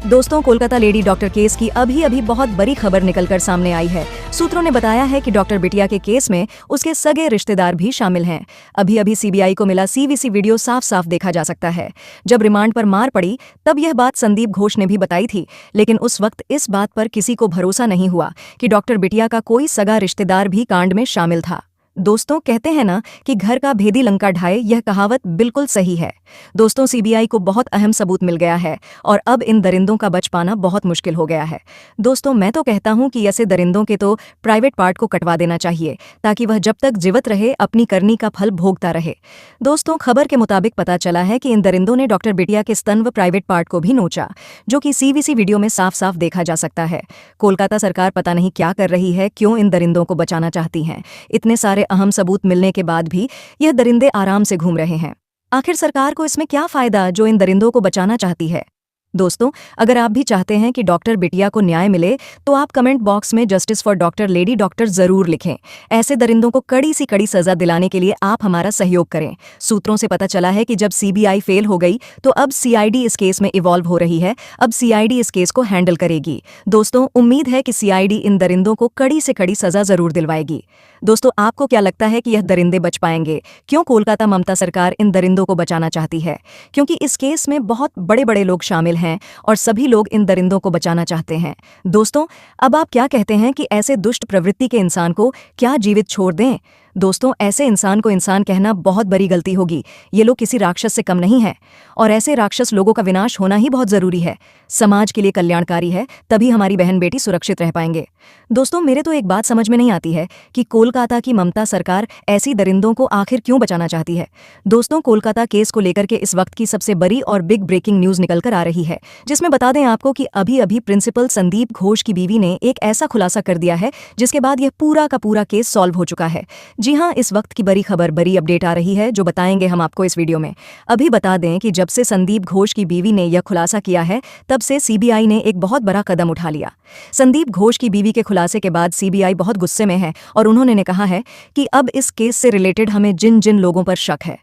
दोस्तों, Kolkata lady doctor case की अभी अभी बहुत बड़ी खबर निकलकर सामने आई है। सूत्रों ने बताया है कि डॉक्टर बिटिया के केस में उसके सगे रिश्तेदार भी शामिल हैं। अभी अभी सीबीआई को मिला सीवीसी वीडियो साफ साफ देखा जा सकता है। जब रिमांड पर मार पड़ी तब यह बात संदीप घोष ने भी बताई थी, लेकिन उस वक्त इस बात पर किसी को भरोसा नहीं हुआ कि डॉक्टर बिटिया का कोई सगा रिश्तेदार भी कांड में शामिल था। दोस्तों, कहते हैं ना कि घर का भेदी लंका ढाए, यह कहावत बिल्कुल सही है। दोस्तों, सीबीआई को बहुत अहम सबूत मिल गया है और अब इन दरिंदों का बच पाना बहुत मुश्किल हो गया है। दोस्तों, मैं तो कहता हूं कि ऐसे दरिंदों के तो प्राइवेट पार्ट को कटवा देना चाहिए, ताकि वह जब तक जीवित रहे अपनी करनी का फल भोगता रहे। दोस्तों, खबर के मुताबिक पता चला है कि इन दरिंदों ने डॉक्टर बिटिया के स्तन व प्राइवेट पार्ट को भी नोचा, जो कि सीवीसी वीडियो में साफ साफ देखा जा सकता है। कोलकाता सरकार पता नहीं क्या कर रही है, क्यों इन दरिंदों को बचाना चाहती है। इतने सारे अहम सबूत मिलने के बाद भी यह दरिंदे आराम से घूम रहे हैं। आखिर सरकार को इसमें क्या फायदा जो इन दरिंदों को बचाना चाहती है? दोस्तों, अगर आप भी चाहते हैं कि डॉक्टर बिटिया को न्याय मिले तो आप कमेंट बॉक्स में justice for doctor lady doctor जरूर लिखें। ऐसे दरिंदों को कड़ी सी कड़ी सजा दिलाने के लिए आप हमारा सहयोग करें। सूत्रों से पता चला है कि जब सीबीआई फेल हो गई तो अब सीआईडी इस केस में इवॉल्व हो रही है। अब सीआईडी इस केस को हैंडल करेगी। दोस्तों, उम्मीद है कि सीआईडी इन दरिंदों को कड़ी से कड़ी सजा जरूर दिलवाएगी। दोस्तों, आपको क्या लगता है कि यह दरिंदे बच पाएंगे? क्यों कोलकाता ममता सरकार इन दरिंदों को बचाना चाहती है? क्योंकि इस केस में बहुत बड़े बड़े लोग शामिल हैं और सभी लोग इन दरिंदों को बचाना चाहते हैं। दोस्तों, अब आप क्या कहते हैं कि ऐसे दुष्ट प्रवृत्ति के इंसान को क्या जीवित छोड़ दें? दोस्तों, ऐसे इंसान को इंसान कहना बहुत बड़ी गलती होगी। ये लोग किसी राक्षस से कम नहीं है और ऐसे राक्षस लोगों का विनाश होना ही बहुत जरूरी है। समाज के लिए कल्याणकारी है, तभी हमारी बहन बेटी सुरक्षित रह पाएंगे। दोस्तों, मेरे तो एक बात समझ में नहीं आती है कि कोलकाता की ममता सरकार ऐसी दरिंदों को आखिर क्यों बचाना चाहती है। दोस्तों, कोलकाता केस को लेकर के इस वक्त की सबसे बड़ी और बिग ब्रेकिंग न्यूज निकलकर आ रही है, जिसमें बता दें आपको कि अभी अभी प्रिंसिपल संदीप घोष की बीवी ने एक ऐसा खुलासा कर दिया है जिसके बाद यह पूरा का पूरा केस सॉल्व हो चुका है। जी हाँ, इस वक्त की बड़ी खबर, बड़ी अपडेट आ रही है जो बताएंगे हम आपको इस वीडियो में। अभी बता दें कि जब से संदीप घोष की बीवी ने यह खुलासा किया है तब से सीबीआई ने एक बहुत बड़ा कदम उठा लिया। संदीप घोष की बीवी के खुलासे के बाद सीबीआई बहुत गुस्से में है और उन्होंने कहा है कि अब इस केस से रिलेटेड हमें जिन जिन लोगों पर शक है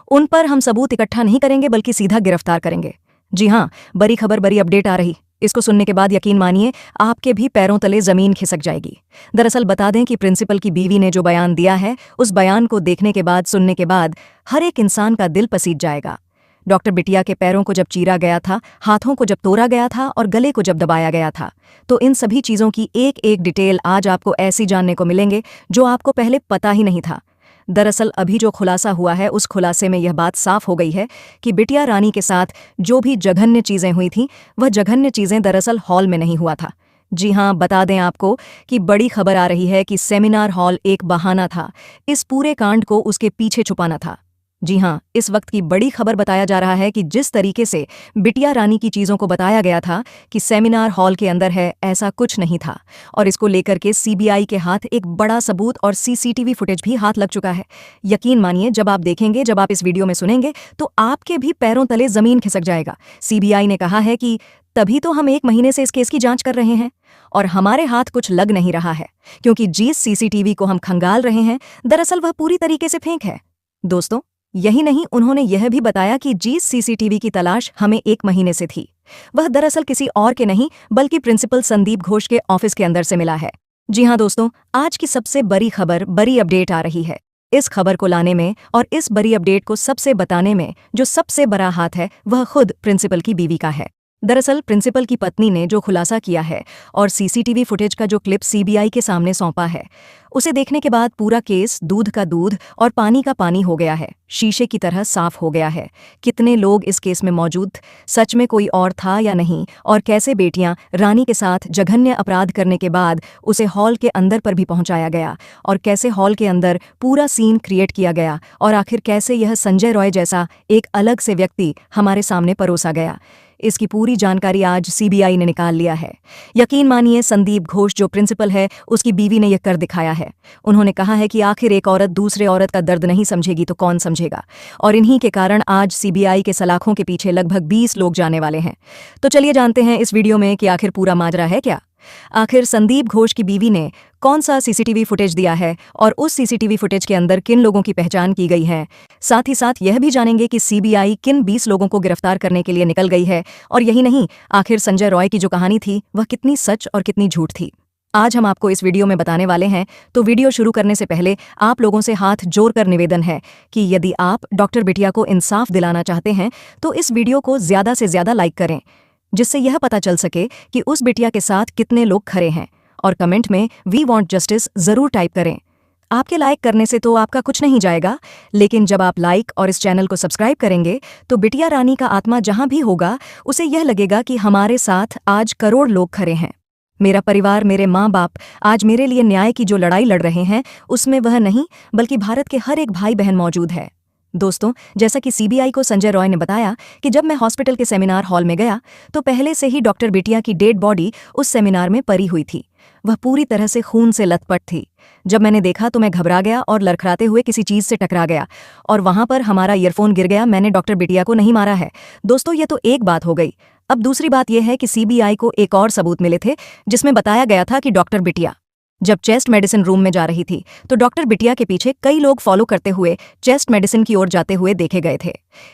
उन पर हम सबूत इकट्ठा नहीं करेंगे बल्कि सीधा गिरफ्तार करेंगे। जी हाँ, बड़ी खबर, बड़ी अपडेट आ रही। इसको सुनने के बाद यकीन मानिए आपके भी पैरों तले जमीन खिसक जाएगी। दरअसल बता दें कि प्रिंसिपल की बीवी ने जो बयान दिया है, उस बयान को देखने के बाद, सुनने के बाद हर एक इंसान का दिल पसीज जाएगा। डॉक्टर बिटिया के पैरों को जब चीरा गया था, हाथों को जब तोड़ा गया था और गले को जब दबाया गया था, तो इन सभी चीज़ों की एक एक डिटेल आज आपको ऐसी जानने को मिलेंगे जो आपको पहले पता ही नहीं था। दरअसल अभी जो खुलासा हुआ है, उस खुलासे में यह बात साफ हो गई है कि बिटिया रानी के साथ जो भी जघन्य चीज़ें हुई थीं, वह जघन्य चीज़ें दरअसल हॉल में नहीं हुआ था। जी हाँ, बता दें आपको कि बड़ी खबर आ रही है कि सेमिनार हॉल एक बहाना था, इस पूरे कांड को उसके पीछे छुपाना था। जी हाँ, इस वक्त की बड़ी खबर बताया जा रहा है कि जिस तरीके से बिटिया रानी की चीज़ों को बताया गया था कि सेमिनार हॉल के अंदर है, ऐसा कुछ नहीं था। और इसको लेकर के सीबीआई के हाथ एक बड़ा सबूत और सीसीटीवी फुटेज भी हाथ लग चुका है। यकीन मानिए, जब आप देखेंगे, जब आप इस वीडियो में सुनेंगे तो आपके भी पैरों तले जमीन खिसक जाएगा। सीबीआई ने कहा है कि तभी तो हम 1 महीने से इस केस की जांच कर रहे हैं और हमारे हाथ कुछ लग नहीं रहा है, क्योंकि जिस सीसीटीवी को हम खंगाल रहे हैं दरअसल वह पूरी तरीके से फेक है। दोस्तों, यही नहीं, उन्होंने यह भी बताया कि जिस सीसीटीवी की तलाश हमें 1 महीने से थी, वह दरअसल किसी और के नहीं बल्कि प्रिंसिपल संदीप घोष के ऑफिस के अंदर से मिला है। जी हाँ दोस्तों, आज की सबसे बड़ी खबर, बड़ी अपडेट आ रही है। इस खबर को लाने में और इस बड़ी अपडेट को सबसे बताने में जो सबसे बड़ा हाथ है, वह खुद प्रिंसिपल की बीवी का है। दरअसल प्रिंसिपल की पत्नी ने जो खुलासा किया है और सीसीटीवी फुटेज का जो क्लिप सीबीआई के सामने सौंपा है, उसे देखने के बाद पूरा केस दूध का दूध और पानी का पानी हो गया है, शीशे की तरह साफ हो गया है। कितने लोग इस केस में मौजूद, सच में कोई और था या नहीं, और कैसे बेटियां रानी के साथ जघन्य अपराध करने के बाद उसे हॉल के अंदर पर भी पहुंचाया गया, और कैसे हॉल के अंदर पूरा सीन क्रिएट किया गया, और आखिर कैसे यह संजय रॉय जैसा एक अलग से व्यक्ति हमारे सामने परोसा गया। इसकी पूरी जानकारी आज सीबीआई ने निकाल लिया है। यकीन मानिए, संदीप घोष जो प्रिंसिपल है, उसकी बीवी ने यह कर दिखाया है। उन्होंने कहा है कि आखिर एक औरत दूसरे औरत का दर्द नहीं समझेगी तो कौन समझेगा, और इन्हीं के कारण आज सीबीआई के सलाखों के पीछे लगभग 20 लोग जाने वाले हैं। तो चलिए जानते हैं इस वीडियो में कि आखिर पूरा माजरा है क्या। आखिर संदीप घोष की बीवी ने कौन सा सीसीटीवी फुटेज दिया है और उस सीसीटीवी फुटेज के अंदर किन लोगों की पहचान की गई है। साथ ही साथ यह भी जानेंगे कि सीबीआई किन 20 लोगों को गिरफ्तार करने के लिए निकल गई है। और यही नहीं, आखिर संजय रॉय की जो कहानी थी वह कितनी सच और कितनी झूठ थी, आज हम आपको इस वीडियो में बताने वाले हैं। तो वीडियो शुरू करने से पहले आप लोगों से हाथ जोड़कर निवेदन है कि यदि आप डॉक्टर बिटिया को इंसाफ दिलाना चाहते हैं तो इस वीडियो को ज़्यादा से ज़्यादा लाइक करें, जिससे यह पता चल सके कि उस बिटिया के साथ कितने लोग खड़े हैं। और कमेंट में वी वांट जस्टिस ज़रूर टाइप करें। आपके लाइक करने से तो आपका कुछ नहीं जाएगा, लेकिन जब आप लाइक और इस चैनल को सब्सक्राइब करेंगे तो बिटिया रानी का आत्मा जहां भी होगा उसे यह लगेगा कि हमारे साथ आज करोड़ लोग खड़े हैं। मेरा परिवार, मेरे माँ बाप आज मेरे लिए न्याय की जो लड़ाई लड़ रहे हैं उसमें वह नहीं बल्कि भारत के हर एक भाई बहन मौजूद है। दोस्तों, जैसा कि सीबीआई को संजय रॉय ने बताया कि जब मैं हॉस्पिटल के सेमिनार हॉल में गया तो पहले से ही डॉक्टर बिटिया की डेड बॉडी उस सेमिनार में पड़ी हुई थी। वह पूरी तरह से खून से लथपथ थी। जब मैंने देखा तो मैं घबरा गया और लड़खड़ाते हुए किसी चीज़ से टकरा गया और वहां पर हमारा ईयरफोन गिर गया। मैंने डॉक्टर बिटिया को नहीं मारा है। दोस्तों, ये तो एक बात हो गई। अब दूसरी बात यह है कि सीबीआई को एक और सबूत मिले थे जिसमें बताया गया था कि डॉक्टर बिटिया जब चेस्ट मेडिसिन रूम में जा रही थी तो डॉक्टर बिटिया के पीछे कई लोग फॉलो करते हुए चेस्ट मेडिसिन की ओर जाते हुए देखे गए थे।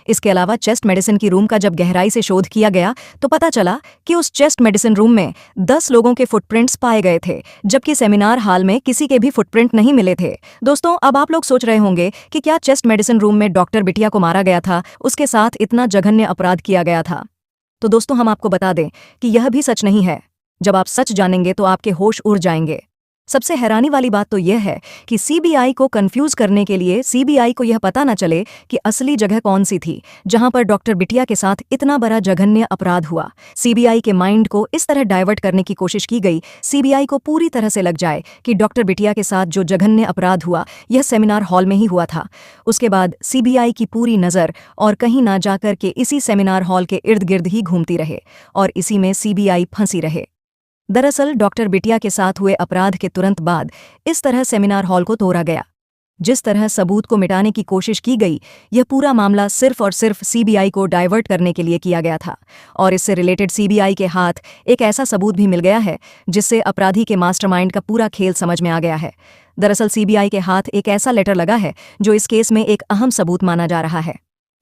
इसके अलावा चेस्ट मेडिसिन की रूम का जब गहराई से शोध किया गया तो पता चला कि उस चेस्ट मेडिसिन रूम में 10 लोगों के फुटप्रिंट्स पाए गए थे, जबकि सेमिनार हॉल में किसी के भी फुटप्रिंट नहीं मिले थे। दोस्तों, अब आप लोग सोच रहे होंगे कि क्या चेस्ट मेडिसिन रूम में डॉक्टर बिटिया को मारा गया था, उसके साथ इतना जघन्य अपराध किया गया था? तो दोस्तों, हम आपको बता दें कि यह भी सच नहीं है। जब आप सच जानेंगे तो आपके होश उड़ जाएंगे। सबसे हैरानी वाली बात तो यह है कि सीबीआई को कंफ्यूज करने के लिए सीबीआई को यह पता न चले कि असली जगह कौन सी थी जहां पर डॉक्टर बिटिया के साथ इतना बड़ा जघन्य अपराध हुआ। सीबीआई के माइंड को इस तरह डाइवर्ट करने की कोशिश की गई, सीबीआई को पूरी तरह से लग जाए कि डॉक्टर बिटिया के साथ जो जघन्य अपराध हुआ यह सेमिनार हॉल में ही हुआ था। उसके बाद सीबीआई की पूरी नज़र और कहीं ना जाकर के इसी सेमिनार हॉल के इर्द गिर्द ही घूमती रहे और इसी में सीबीआई फंसी रहे। दरअसल डॉक्टर बिटिया के साथ हुए अपराध के तुरंत बाद इस तरह सेमिनार हॉल को तोड़ा गया। जिस तरह सबूत को मिटाने की कोशिश की गई, यह पूरा मामला सिर्फ और सिर्फ सीबीआई को डाइवर्ट करने के लिए किया गया था। और इससे रिलेटेड सीबीआई के हाथ एक ऐसा सबूत भी मिल गया है जिससे अपराधी के मास्टरमाइंड का पूरा खेल समझ में आ गया है। दरअसल सीबीआई के हाथ एक ऐसा लेटर लगा है जो इस केस में एक अहम सबूत माना जा रहा है।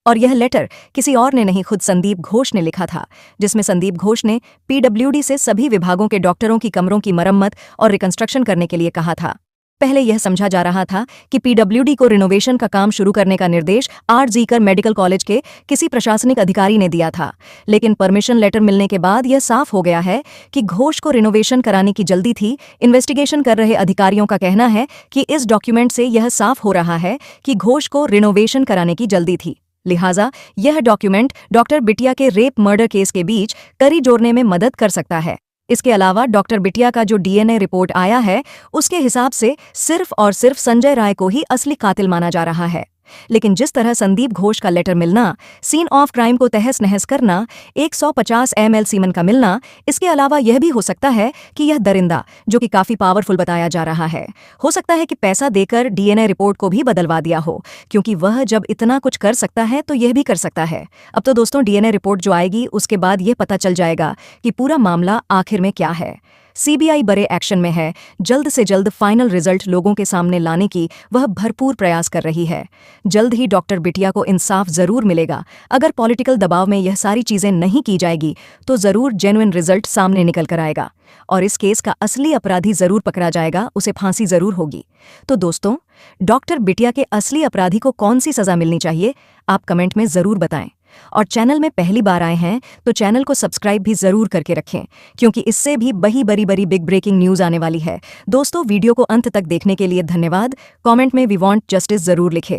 और यह लेटर किसी और ने नहीं, खुद संदीप घोष ने लिखा था, जिसमें संदीप घोष ने पीडब्ल्यूडी से सभी विभागों के डॉक्टरों की कमरों की मरम्मत और रिकंस्ट्रक्शन करने के लिए कहा था। पहले यह समझा जा रहा था कि पीडब्ल्यूडी को रिनोवेशन का काम शुरू करने का निर्देश आर जीकर मेडिकल कॉलेज के किसी प्रशासनिक अधिकारी ने दिया था, लेकिन परमिशन लेटर मिलने के बाद यह साफ हो गया है कि घोष को रिनोवेशन कराने की जल्दी थी। इन्वेस्टिगेशन कर रहे अधिकारियों का कहना है कि इस डॉक्यूमेंट से यह साफ हो रहा है कि घोष को रिनोवेशन कराने की जल्दी थी। लिहाजा यह डॉक्यूमेंट डॉक्टर बिटिया के रेप मर्डर केस के बीच कड़ी जोड़ने में मदद कर सकता है। इसके अलावा डॉक्टर बिटिया का जो डीएनए रिपोर्ट आया है उसके हिसाब से सिर्फ और सिर्फ संजय राय को ही असली कातिल माना जा रहा है। लेकिन जिस तरह संदीप घोष का लेटर मिलना, सीन ऑफ क्राइम को तहस नहस करना, 150 ml सीमन का मिलना, इसके अलावा यह भी हो सकता है कि यह दरिंदा, जो कि काफी पावरफुल बताया जा रहा है, हो सकता है कि पैसा देकर डीएनए रिपोर्ट को भी बदलवा दिया हो, क्योंकि वह जब इतना कुछ कर सकता है तो यह भी कर सकता है। अब तो दोस्तों, डीएनए रिपोर्ट जो आएगी उसके बाद यह पता चल जाएगा कि पूरा मामला आखिर में क्या है। सीबीआई बड़े एक्शन में है। जल्द से जल्द फाइनल रिजल्ट लोगों के सामने लाने की वह भरपूर प्रयास कर रही है। जल्द ही डॉक्टर बिटिया को इंसाफ जरूर मिलेगा। अगर पॉलिटिकल दबाव में यह सारी चीजें नहीं की जाएगी तो जरूर जेन्युइन रिजल्ट सामने निकल कर आएगा और इस केस का असली अपराधी जरूर पकड़ा जाएगा, उसे फांसी जरूर होगी। तो दोस्तों, डॉक्टर बिटिया के असली अपराधी को कौन सी सजा मिलनी चाहिए, आप कमेंट में जरूर बताएं। और चैनल में पहली बार आए हैं तो चैनल को सब्सक्राइब भी जरूर करके रखें, क्योंकि इससे भी बड़ी बिग ब्रेकिंग न्यूज़ आने वाली है। दोस्तों, वीडियो को अंत तक देखने के लिए धन्यवाद। कमेंट में वी वांट जस्टिस जरूर लिखें।